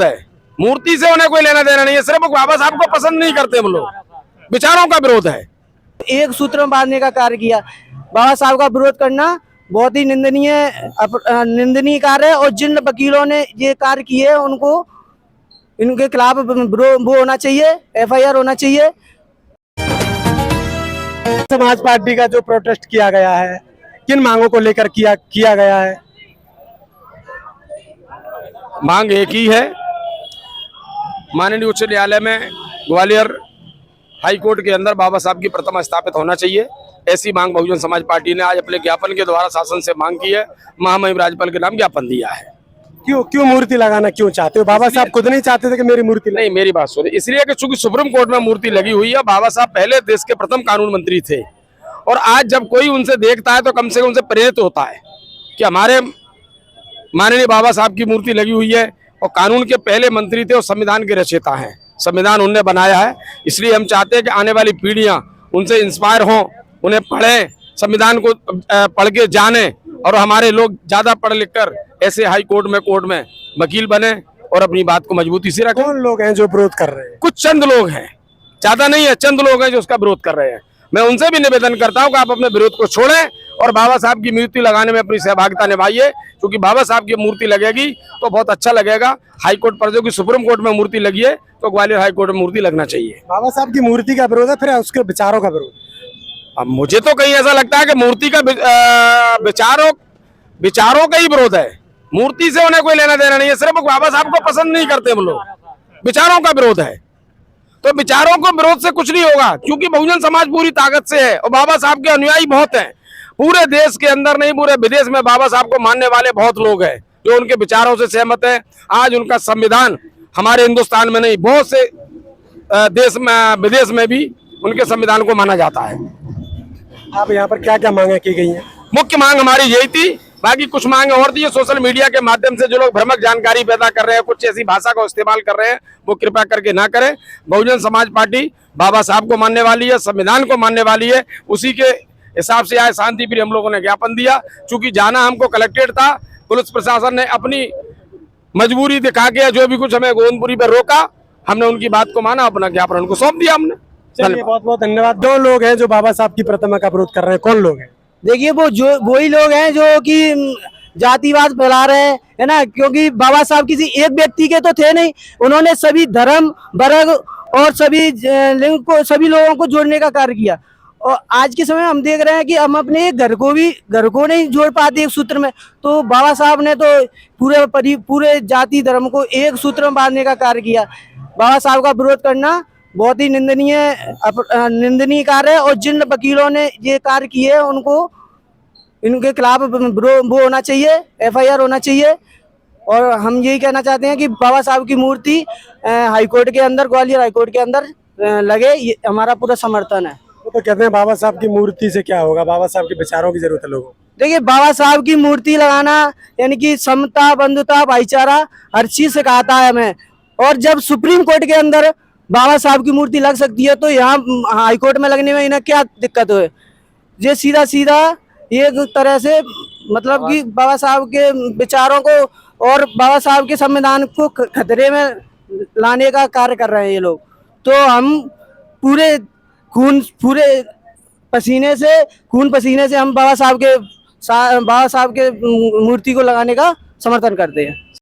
है। मूर्ति से उन्हें कोई लेना देना नहीं है, सिर्फ बाबा साहब को पसंद नहीं करते हम लोग, विचारों का विरोध है। एक सूत्र में बांधने का कार्य किया। बाबा साहब का विरोध करना बहुत ही निंदनीय कार्य है और जिन वकीलों ने ये कार्य किए उनको इनके खिलाफ वो होना चाहिए, FIR होना चाहिए। समाज पार्टी का जो प्रोटेस्ट किया गया है, किन मांगों को लेकर किया गया है? मांग एक ही है, माननीय उच्च न्यायालय में ग्वालियर हाई कोर्ट के अंदर बाबा साहब की प्रतिमा स्थापित होना चाहिए। ऐसी मांग बहुजन समाज पार्टी ने आज अपने ज्ञापन के द्वारा शासन से मांग की है। महामहिम राज्यपाल के नाम ज्ञापन दिया है। क्यों मूर्ति लगाना क्यों चाहते हो? बाबा साहब खुद नहीं चाहते थे कि मेरी मूर्ति नहीं, मेरी बात सुनिए। इसलिए कि चूंकि सुप्रीम कोर्ट में मूर्ति लगी हुई है, बाबा साहब पहले देश के प्रथम कानून मंत्री थे और आज जब कोई उनसे देखता है तो कम से कम उनसे प्रेरित होता है कि हमारे माननीय बाबा साहब की मूर्ति लगी हुई है और कानून के पहले मंत्री थे और संविधान के रचयिता हैं, संविधान उनने बनाया है। इसलिए हम चाहते हैं कि आने वाली पीढ़ियां उनसे इंस्पायर हों, उन्हें पढ़ें, संविधान को पढ़ के जाने और हमारे लोग ज्यादा पढ़ लिख कर ऐसे हाई कोर्ट में वकील बने और अपनी बात को मजबूती से रखें। कौन लोग हैं जो विरोध कर रहे हैं? कुछ चंद लोग हैं, ज्यादा नहीं है, चंद लोग हैं जो उसका विरोध कर रहे हैं। मैं उनसे भी निवेदन करता हूं कि आप अपने विरोध को छोड़ें और बाबा साहब की मूर्ति लगाने में अपनी सहभागिता निभाइए, क्योंकि बाबा साहब की मूर्ति लगेगी तो बहुत अच्छा लगेगा। हाई कोर्ट पर जो कि सुप्रीम कोर्ट में मूर्ति लगी है तो ग्वालियर हाई कोर्ट में मूर्ति लगना चाहिए। बाबा साहब की मूर्ति का विरोध है, फिर उसके विचारों का विरोध? अब मुझे तो कहीं ऐसा लगता है कि मूर्ति का विचारों का ही विरोध है। मूर्ति से उन्हें कोई लेना देना नहीं है, सिर्फ बाबा साहब को पसंद नहीं करते हम लोग, विचारों का विरोध है। तो विचारों को विरोध से कुछ नहीं होगा, क्योंकि बहुजन समाज पूरी ताकत से है और बाबा साहब के अनुयायी बहुत हैं। पूरे देश के अंदर नहीं, पूरे विदेश में बाबा साहब को मानने वाले बहुत लोग हैं जो उनके विचारों से सहमत हैं। आज उनका संविधान हमारे हिंदुस्तान में नहीं, बहुत से देश में विदेश में भी उनके संविधान को माना जाता है। आप यहाँ पर क्या क्या मांगे की गई हैं? मुख्य मांग हमारी यही थी, बाकी कुछ मांगे और थी। सोशल मीडिया के माध्यम से जो लोग भ्रामक जानकारी पैदा कर रहे हैं, कुछ ऐसी भाषा का इस्तेमाल कर रहे हैं, वो कृपया करके ना करें। बहुजन समाज पार्टी बाबा साहब को मानने वाली है, संविधान को मानने वाली है। उसी के हिसाब से आज शांति प्रिय हम लोगों ने ज्ञापन दिया। चूंकि जाना हमको कलेक्टेड था, पुलिस प्रशासन ने अपनी मजबूरी दिखा के जो भी कुछ हमें गोविंदपुरी पर रोका, हमने उनकी बात को माना, अपना ज्ञापन उनको सौंप दिया हमने। चलिए, बहुत बहुत धन्यवाद। दो लोग हैं जो बाबा साहब की प्रतिमा का विरोध कर रहे हैं, कौन लोग हैं? देखिए, वही लोग हैं जो कि जातिवाद फैला रहे हैं, है ना। क्योंकि बाबा साहब किसी एक व्यक्ति के तो थे नहीं, उन्होंने सभी धर्म वर्ग और सभी लिंग को, सभी लोगों को जोड़ने का कार्य किया। और आज के समय हम देख रहे हैं कि हम अपने घर को नहीं जोड़ पाते एक सूत्र में, तो बाबा साहब ने तो पूरे जाति धर्म को एक सूत्र में बांधने का कार्य किया। बाबा साहब का विरोध करना बहुत ही निंदनीय कार्य है और जिन वकीलों ने ये कार्य किए हैं उनको इनके खिलाफ वो होना चाहिए, FIR होना चाहिए। और हम यही कहना चाहते हैं कि बाबा साहब की मूर्ति हाईकोर्ट के अंदर, ग्वालियर हाईकोर्ट के अंदर लगे, ये हमारा पूरा समर्थन है। वो तो कहते हैं बाबा साहब की मूर्ति से क्या होगा, बाबा साहब के विचारों की जरूरत है लोगों को। देखिए, बाबा साहब की मूर्ति लगाना यानी कि समता, बंधुता, भाईचारा हर चीज सिखाता है हमें। और जब सुप्रीम कोर्ट के अंदर बाबा साहब की मूर्ति लग सकती है तो यहाँ हाईकोर्ट में लगने में इन्हें क्या दिक्कत है? ये सीधा एक तरह से मतलब कि बाबा साहब के विचारों को और बाबा साहब के संविधान को खतरे में लाने का कार्य कर रहे हैं ये लोग। तो हम पूरे पसीने से हम बाबा साहब के मूर्ति को लगाने का समर्थन करते हैं।